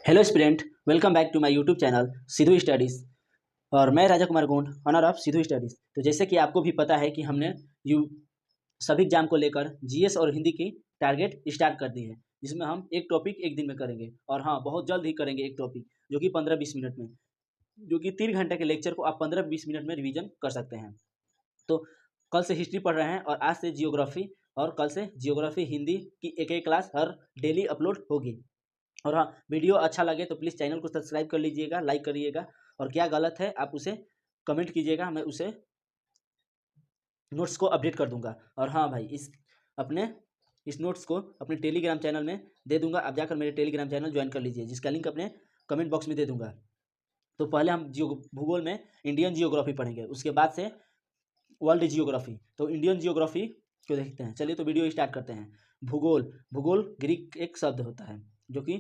Hello student, welcome back to my YouTube channel Sidhu studies. और मैं Raja Kumar Gond, owner of Sidhu studies. तो जैसे कि आपको भी पता है कि हमने यू सभी एग्जाम को लेकर जीएस और हिंदी की टारगेट स्टार्ट कर दी है, जिसमें हम एक टॉपिक एक दिन में करेंगे। और हाँ, बहुत जल्द ही करेंगे एक टॉपिक जो कि 15-20 मिनट में, जो कि 3 घंटे के लेक्चर को आप 15-20 मिनट में रिवीजन कर सकते हैं। तो कल से हिस्ट्री पढ़ रहे हैं और आज से जियोग्राफी, और कल से जियोग्राफी हिंदी की एक क्लास हर डेली अपलोड होगी। और हाँ, वीडियो अच्छा लगे तो प्लीज़ चैनल को सब्सक्राइब कर लीजिएगा, लाइक करिएगा, और क्या गलत है आप उसे कमेंट कीजिएगा, मैं उसे नोट्स को अपडेट कर दूंगा। और हाँ भाई, इस नोट्स को अपने टेलीग्राम चैनल में दे दूंगा, आप जाकर मेरे टेलीग्राम चैनल ज्वाइन कर लीजिए, जिसका लिंक अपने कमेंट बॉक्स में दे दूंगा। तो पहले हम भूगोल में इंडियन जियोग्राफी पढ़ेंगे, उसके बाद से वर्ल्ड जियोग्राफी। तो इंडियन जियोग्राफी को देखते हैं, चलिए तो वीडियो स्टार्ट करते हैं। भूगोल भूगोल ग्रीक एक शब्द होता है, जो कि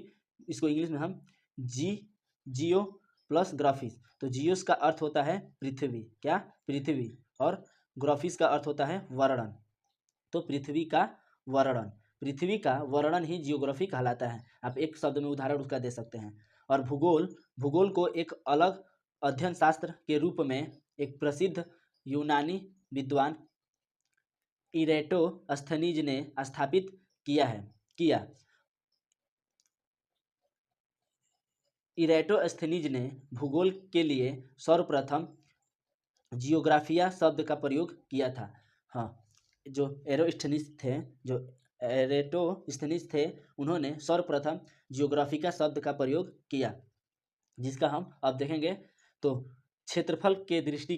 इसको इंग्लिश में हम जियो प्लस ग्राफिस। तो जियोस का अर्थ होता है पृथ्वी, क्या पृथ्वी, और ग्राफिस का अर्थ होता है वर्णन। तो पृथ्वी का वर्णन ही जियोग्राफी कहलाता है। आप एक शब्द में उदाहरण उसका दे सकते हैं। और भूगोल भूगोल को एक अलग अध्ययन शास्त्र के रूप में एक प्रसिद्ध यूनानी विद्वान इरेटोस्थनीज ने स्थापित किया। इरेटोस्थनीज ने भूगोल के लिए सर्वप्रथम जियोग्राफिया शब्द का प्रयोग किया था। हाँ, जो एरेटोस्थनीज थे, उन्होंने सर्वप्रथम जियोग्राफिका शब्द का प्रयोग किया, जिसका हम अब देखेंगे। तो क्षेत्रफल के दृष्टि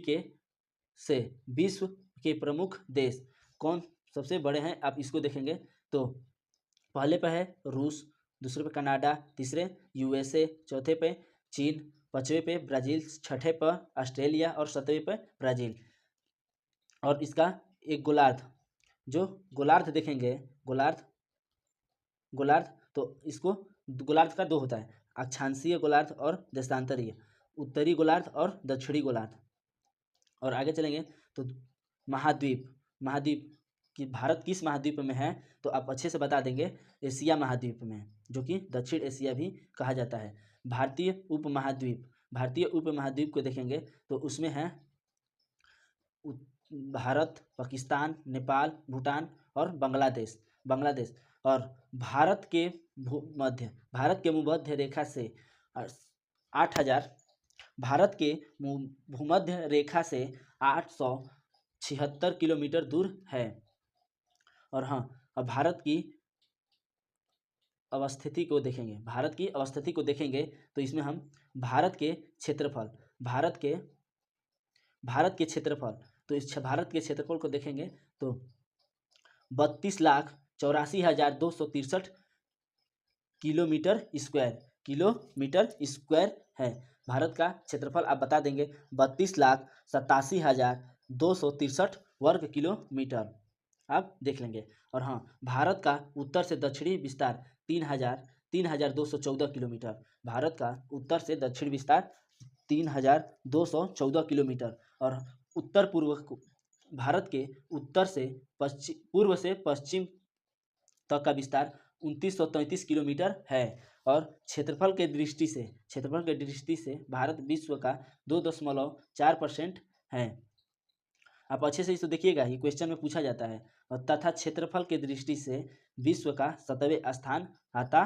से विश्व के प्रमुख देश कौन सबसे बड़े हैं, आप इसको देखेंगे। तो पहले पे है रूस, दूसरे पे कनाडा, तीसरे यूएसए, चौथे पे चीन, पाँचवें पे ब्राज़ील, छठे पर ऑस्ट्रेलिया और सातवें पे ब्राज़ील। और इसका एक गोलार्ध देखेंगे। गोलार्ध तो इसको गोलार्ध का दो होता है, अक्षांशीय गोलार्ध और देशांतरीय, उत्तरी गोलार्ध और दक्षिणी गोलार्ध। और आगे चलेंगे तो महाद्वीप कि भारत किस महाद्वीप में है, तो आप अच्छे से बता देंगे, एशिया महाद्वीप में, जो कि दक्षिण एशिया भी कहा जाता है। भारतीय उपमहाद्वीप को देखेंगे तो उसमें है भारत, पाकिस्तान, नेपाल, भूटान और बांग्लादेश। और भारत के भूमध्य रेखा से 8,000 भारत के भूमध्य रेखा से 876 किलोमीटर दूर है। और हाँ, अब भारत की अवस्थिति को देखेंगे तो इसमें हम भारत के क्षेत्रफल तो इस भारत के क्षेत्रफल को देखेंगे तो 32,84,263 किलोमीटर स्क्वायर है। भारत का क्षेत्रफल आप बता देंगे 32,87,263 वर्ग किलोमीटर, आप देख लेंगे। और हाँ, भारत का उत्तर से दक्षिणी विस्तार 3,214 किलोमीटर। भारत का उत्तर से दक्षिण विस्तार 3,214 किलोमीटर। और उत्तर पूर्व भारत के पूर्व से पश्चिम तक का विस्तार 2,933 किलोमीटर है। और क्षेत्रफल के दृष्टि से भारत विश्व का 2.4% है। आप अच्छे से इसको देखिएगा, ये क्वेश्चन में पूछा जाता है। और तथा क्षेत्रफल के दृष्टि से विश्व का 7वें स्थान आता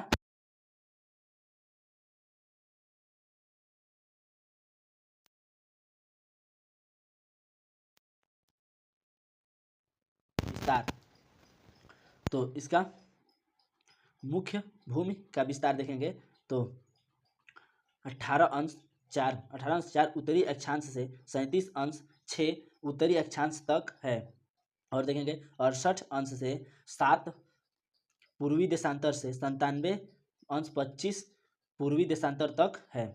विस्तार। तो इसका मुख्य भूमि का विस्तार देखेंगे तो 18 अंश 4 उत्तरी अक्षांश से 37 अंश 6 उत्तरी अक्षांश तक है। और देखेंगे 68 अंश से 7 पूर्वी देशांतर से 97 अंश 25 पूर्वी देशांतर तक है।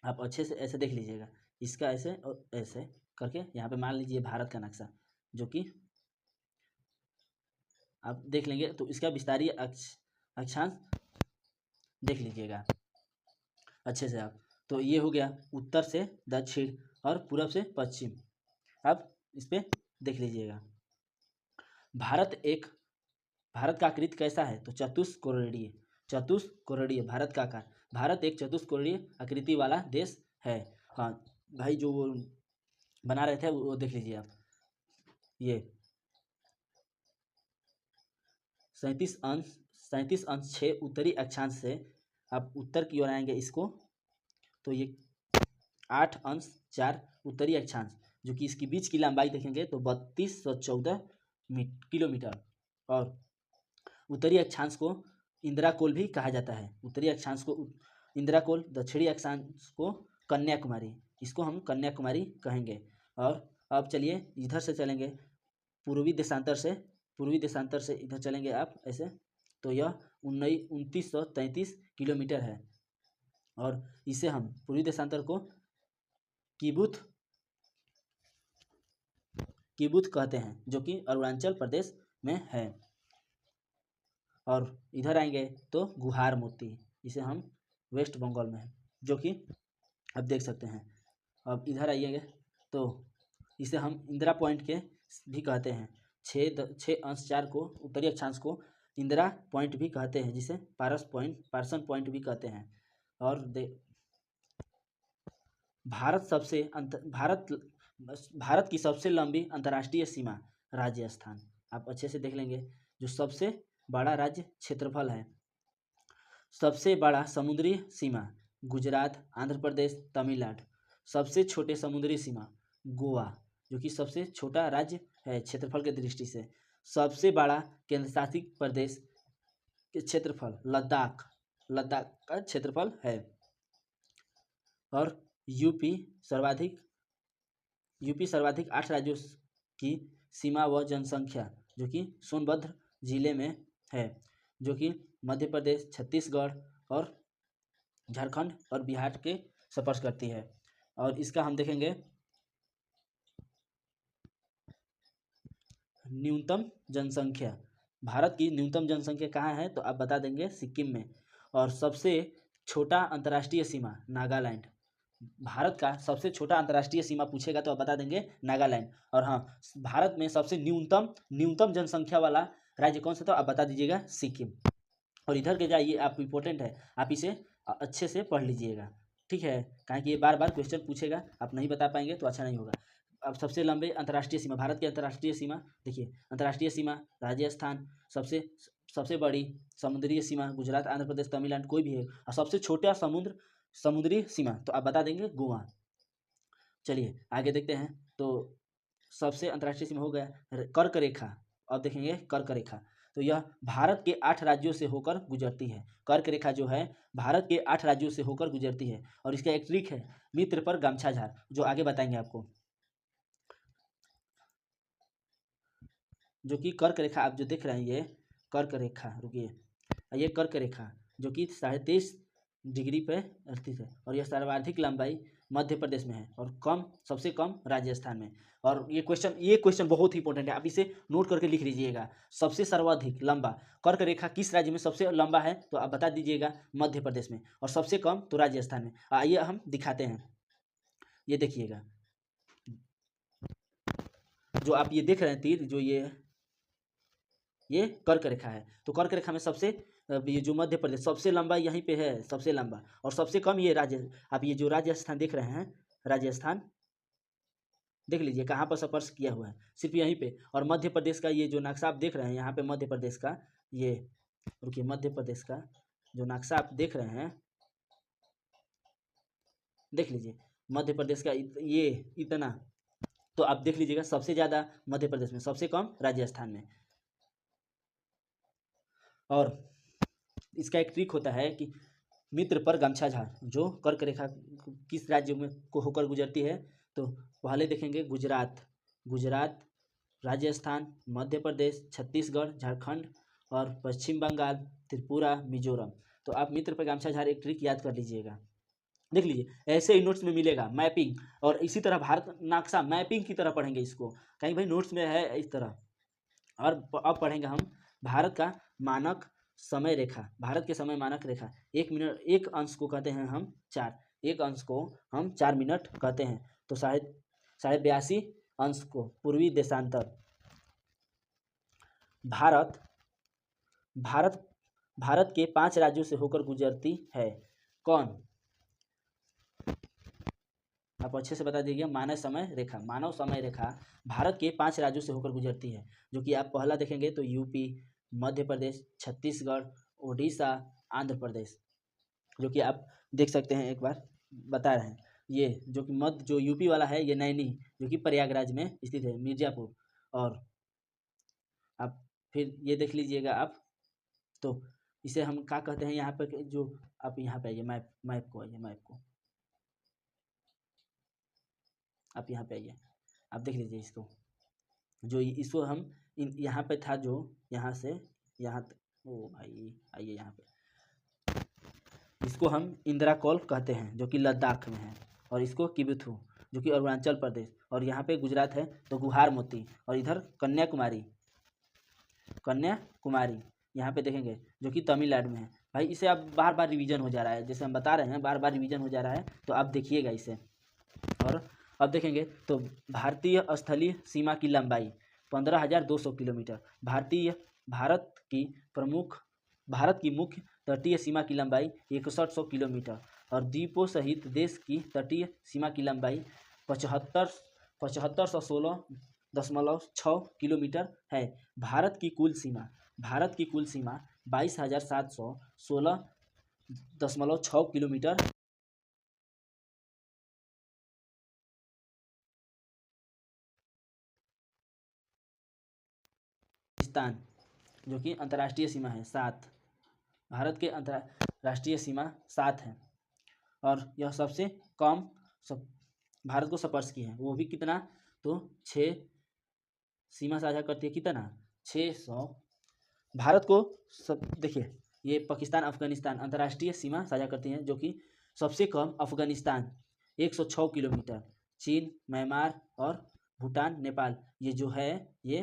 आप अच्छे से ऐसे देख लीजिएगा, इसका ऐसे और ऐसे करके यहाँ पे मान लीजिए भारत का नक्शा, जो कि आप देख लेंगे। तो इसका विस्तारीय अक्षांश देख लीजिएगा अच्छे से आप। तो ये हो गया उत्तर से दक्षिण और पूरब से पश्चिम, आप इस पे देख लीजिएगा। भारत का आकृति कैसा है, तो चतुष्कोणीय। चतुष्कोणीय भारत का आकार, भारत एक चतुष्कोणीय आकृति वाला देश है। हाँ भाई, जो वो बना रहे थे वो देख लीजिए आप, ये 37 अंश 6 उत्तरी अक्षांश से आप उत्तर की ओर आएंगे इसको, तो ये 8 अंश 4 उत्तरी अक्षांश, जो कि इसकी बीच की लंबाई देखेंगे तो 3214 किलोमीटर। और उत्तरी अक्षांश को इंदिराकोल भी कहा जाता है। उत्तरी अक्षांश को इंदिराकोल, दक्षिणी अक्षांश को कन्याकुमारी, इसको हम कन्याकुमारी कहेंगे। और अब चलिए इधर से चलेंगे, पूर्वी देशांतर से इधर चलेंगे आप ऐसे, तो यह 2933 किलोमीटर है। और इसे हम पूर्वी देशांतर को किबुत कहते हैं, जो कि अरुणाचल प्रदेश में है। और इधर आएंगे तो गुहार मोती, इसे हम वेस्ट बंगाल में है, जो कि अब देख सकते हैं। अब इधर आइएगा तो इसे हम इंदिरा पॉइंट के भी कहते हैं। 6 अंश 4 को उत्तरी अक्षांश को इंदिरा पॉइंट भी कहते हैं, जिसे पार्सन पॉइंट भी कहते हैं। और भारत की सबसे लंबी अंतर्राष्ट्रीय सीमा राजस्थान, आप अच्छे से देख लेंगे। जो सबसे बड़ा राज्य क्षेत्रफल है, सबसे बड़ा समुद्री सीमा गुजरात, आंध्र प्रदेश, तमिलनाडु। सबसे छोटे समुद्री सीमा गोवा, जो कि सबसे छोटा राज्य है क्षेत्रफल के दृष्टि से। सबसे बड़ा केंद्र शासित प्रदेश के क्षेत्रफल लद्दाख का क्षेत्रफल है। और यूपी सर्वाधिक 8 राज्यों की सीमा व जनसंख्या, जो कि सोनभद्र जिले में है, जो कि मध्य प्रदेश, छत्तीसगढ़ और झारखंड और बिहार के स्पर्श करती है। और इसका हम देखेंगे न्यूनतम जनसंख्या, भारत की न्यूनतम जनसंख्या कहाँ है तो आप बता देंगे सिक्किम में। और सबसे छोटा अंतर्राष्ट्रीय सीमा नागालैंड, भारत का सबसे छोटा अंतर्राष्ट्रीय सीमा पूछेगा तो आप बता देंगे नागालैंड। और हाँ, भारत में सबसे न्यूनतम जनसंख्या वाला राज्य कौन सा था आप बता दीजिएगा सिक्किम। और इधर के जाइए आप, इम्पोर्टेंट है, आप इसे अच्छे से पढ़ लीजिएगा, ठीक है, कहें कि ये बार बार क्वेश्चन पूछेगा, आप नहीं बता पाएंगे तो अच्छा नहीं होगा। अब सबसे लंबे अंतर्राष्ट्रीय सीमा, भारत की अंतर्राष्ट्रीय सीमा देखिए, अंतर्राष्ट्रीय सीमा राजस्थान, सबसे बड़ी समुद्री सीमा गुजरात, आंध्र प्रदेश, तमिलनाडु, कोई भी है। और सबसे छोटा समुद्री सीमा तो आप बता देंगे गोवा। चलिए आगे देखते हैं। तो सबसे अंतर्राष्ट्रीय सीमा हो गया। कर्क रेखा, अब देखेंगे कर्क रेखा, तो यह भारत के 8 राज्यों से होकर गुजरती है। कर्क रेखा जो है भारत के 8 राज्यों से होकर गुजरती है। और इसका एक ट्रिक है, मित्र पर गमछा झाड़, जो आगे बताएंगे आपको। जो कि कर्क रेखा आप जो देख रहे हैं, ये कर्क रेखा, रुकिए, ये कर्क रेखा जो कि 23.5 डिग्री पे स्थित है। और यह सर्वाधिक लंबाई मध्य प्रदेश में है और सबसे कम राजस्थान में। और ये क्वेश्चन बहुत ही इंपॉर्टेंट है, आप इसे नोट करके लिख लीजिएगा। सबसे सर्वाधिक लंबा कर्क रेखा किस राज्य में सबसे लंबा है तो आप बता दीजिएगा मध्य प्रदेश में, और सबसे कम तो राजस्थान में। आइए हम दिखाते हैं, ये देखिएगा, जो आप ये देख रहे हैं तीर, जो ये कर्क रेखा है। तो कर्क रेखा में ये जो मध्य प्रदेश सबसे लंबा यहीं पे है, सबसे लंबा, और सबसे कम ये आप ये जो राजस्थान देख रहे हैं, राजस्थान देख लीजिए कहाँ पर स्पर्श किया हुआ है, सिर्फ यहीं पे। और मध्य प्रदेश का ये जो नक्शा आप देख रहे हैं, यहाँ पे मध्य प्रदेश का ये, रुकिए, मध्य प्रदेश का जो नक्शा आप देख रहे हैं, देख लीजिए मध्य प्रदेश का ये इतना, तो आप देख लीजिएगा सबसे ज़्यादा मध्य प्रदेश में, सबसे कम राजस्थान में। और इसका एक ट्रिक होता है कि मित्र पर गमछा झाड़, जो कर्क रेखा किस राज्य में को होकर गुजरती है, तो पहले देखेंगे गुजरात, राजस्थान, मध्य प्रदेश, छत्तीसगढ़, झारखंड और पश्चिम बंगाल, त्रिपुरा, मिजोरम। तो आप मित्र पर गमछा झाड़ एक ट्रिक याद कर लीजिएगा, देख लीजिए ऐसे ही नोट्स में मिलेगा मैपिंग। और इसी तरह भारत नक्शा मैपिंग की तरह पढ़ेंगे इसको, कहीं भाई नोट्स में है इस तरह। और अब पढ़ेंगे हम भारत का मानक समय रेखा, भारत के समय मानक रेखा, 1 मिनट 1 अंश को कहते हैं हम 4, 1 अंश को हम 4 मिनट कहते हैं। तो 82.5 अंश को पूर्वी देशांतर, भारत भारत के 5 राज्यों से होकर गुजरती है। कौन? आप अच्छे से बता दीजिए। मानव समय रेखा भारत के 5 राज्यों से होकर गुजरती है, जो कि आप पहला देखेंगे तो यूपी, मध्य प्रदेश, छत्तीसगढ़, उड़ीसा, आंध्र प्रदेश, जो कि आप देख सकते हैं, एक बार बता रहे हैं। ये जो यूपी वाला है, ये नैनी, जो कि प्रयागराज में स्थित है, मिर्जापुर। और आप फिर ये देख लीजिएगा आप, तो इसे हम क्या कहते हैं यहाँ पर, जो आप यहाँ पे आइए, मैप को आप यहाँ पे आइए, आप देख लीजिए इसको, जो इसको हम यहाँ पे था, जो यहाँ से यहाँ ओ भाई आइए यहाँ पे, इसको हम इंदिरा कॉल कहते हैं, जो कि लद्दाख में है। और इसको किबुथु, जो कि अरुणाचल प्रदेश। और यहाँ पे गुजरात है तो गुहार मोती। और इधर कन्याकुमारी यहाँ पे देखेंगे, जो कि तमिलनाडु में है। भाई इसे आप बार बार रिवीजन हो जा रहा है, जैसे हम बता रहे हैं, बार बार रिवीजन हो जा रहा है, तो आप देखिएगा इसे। और अब देखेंगे तो भारतीय स्थलीय सीमा की लंबाई 15,200 किलोमीटर। भारत की मुख्य तटीय सीमा की लंबाई 6100 किलोमीटर। और द्वीपों सहित देश की तटीय सीमा की लंबाई 7516.6 किलोमीटर है। भारत की कुल सीमा 22,716.6 किलोमीटर। पाकिस्तान, जो कि अंतर्राष्ट्रीय सीमा है 7। भारत के अंतर्राष्ट्रीय सीमा 7 है। और यह सबसे कम भारत को स्पर्श की है, वो भी कितना, तो 6 सीमा साझा करती है, कितना 600। भारत को देखिए, ये पाकिस्तान, अफगानिस्तान अंतर्राष्ट्रीय सीमा साझा करती हैं, जो कि सबसे कम अफगानिस्तान 106 किलोमीटर, चीन, म्यांमार और भूटान, नेपाल, ये जो है ये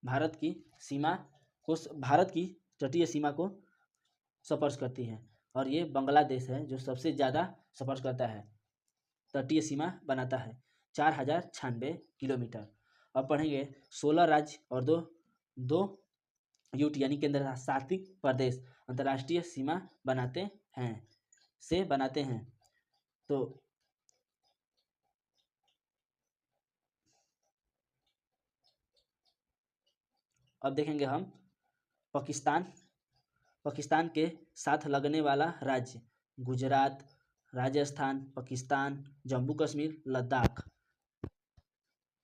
भारत की तटीय सीमा को स्पर्श करती है। और ये बांग्लादेश है जो सबसे ज़्यादा स्पर्श करता है, तटीय सीमा बनाता है 4096 किलोमीटर। अब पढ़ेंगे 16 राज्य और दो यूटी यानी केंद्र शासित प्रदेश अंतर्राष्ट्रीय सीमा बनाते हैं। तो अब देखेंगे हम पाकिस्तान के साथ लगने वाला राज्य, गुजरात, राजस्थान, पाकिस्तान, जम्मू कश्मीर, लद्दाख।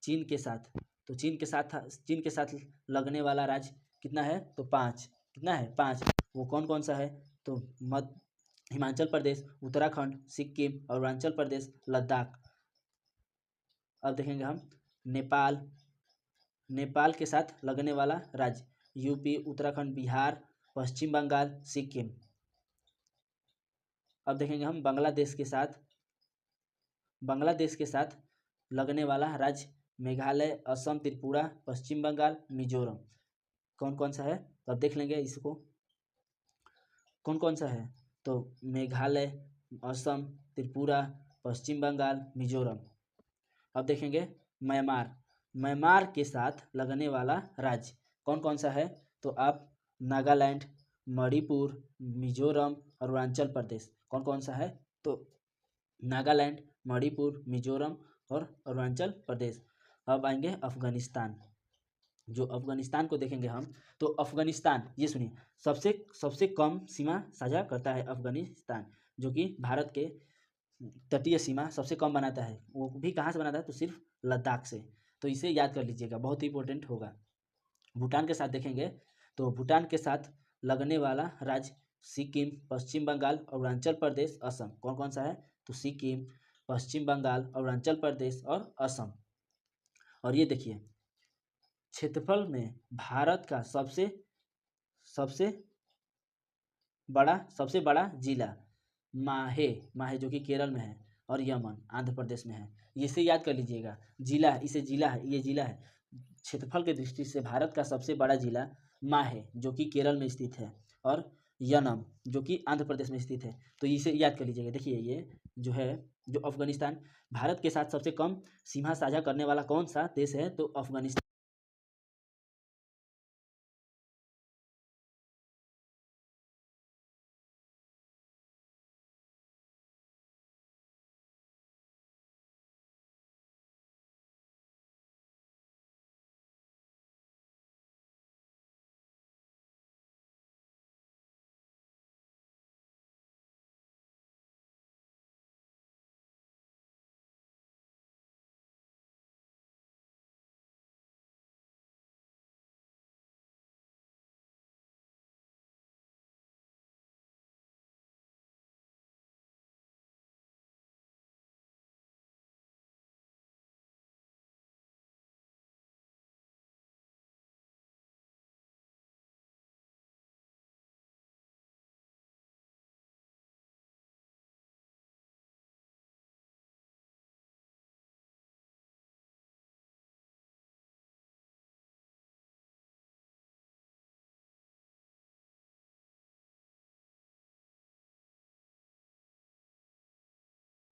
चीन के साथ लगने वाला राज्य कितना है, तो 5। कितना है, 5। वो कौन कौन सा है, तो हिमाचल प्रदेश, उत्तराखंड, सिक्किम, अरुणाचल प्रदेश, लद्दाख। अब देखेंगे हम नेपाल के साथ लगने वाला राज्य, यूपी, उत्तराखंड, बिहार, पश्चिम बंगाल, सिक्किम। अब देखेंगे हम बांग्लादेश के साथ लगने वाला राज्य, मेघालय, असम, त्रिपुरा, पश्चिम बंगाल, मिजोरम। कौन कौन सा है, तो अब देख लेंगे इसको, कौन कौन सा है, तो मेघालय, असम, त्रिपुरा, पश्चिम बंगाल, मिजोरम। अब देखेंगे म्यांमार के साथ लगने वाला राज्य कौन कौन सा है, तो आप नागालैंड, मणिपुर, मिजोरम, अरुणाचल प्रदेश। कौन कौन सा है, तो नागालैंड, मणिपुर, मिजोरम और अरुणाचल प्रदेश। अब आएंगे अफगानिस्तान। जो अफगानिस्तान को देखेंगे हम, तो अफगानिस्तान, ये सुनिए, सबसे कम सीमा साझा करता है अफगानिस्तान, जो कि भारत के तटीय सीमा सबसे कम बनाता है। वो भी कहाँ से बनाता है, तो सिर्फ लद्दाख से। तो इसे याद कर लीजिएगा, बहुत ही इंपॉर्टेंट होगा। भूटान के साथ देखेंगे, तो भूटान के साथ लगने वाला राज्य, सिक्किम, पश्चिम बंगाल, अरुणाचल प्रदेश, असम। कौन कौन सा है, तो सिक्किम, पश्चिम बंगाल, अरुणाचल प्रदेश और असम। और ये देखिए, क्षेत्रफल में भारत का सबसे बड़ा जिला माहे, जो कि केरल में है, और यमन आंध्र प्रदेश में है। इसे याद कर लीजिएगा, ये जिला है। क्षेत्रफल की दृष्टि से भारत का सबसे बड़ा जिला माहे, जो कि केरल में स्थित है, और यनम, जो कि आंध्र प्रदेश में स्थित है। तो इसे याद कर लीजिएगा। देखिए, ये जो है, जो अफगानिस्तान, भारत के साथ सबसे कम सीमा साझा करने वाला कौन सा देश है, तो अफगानिस्तान।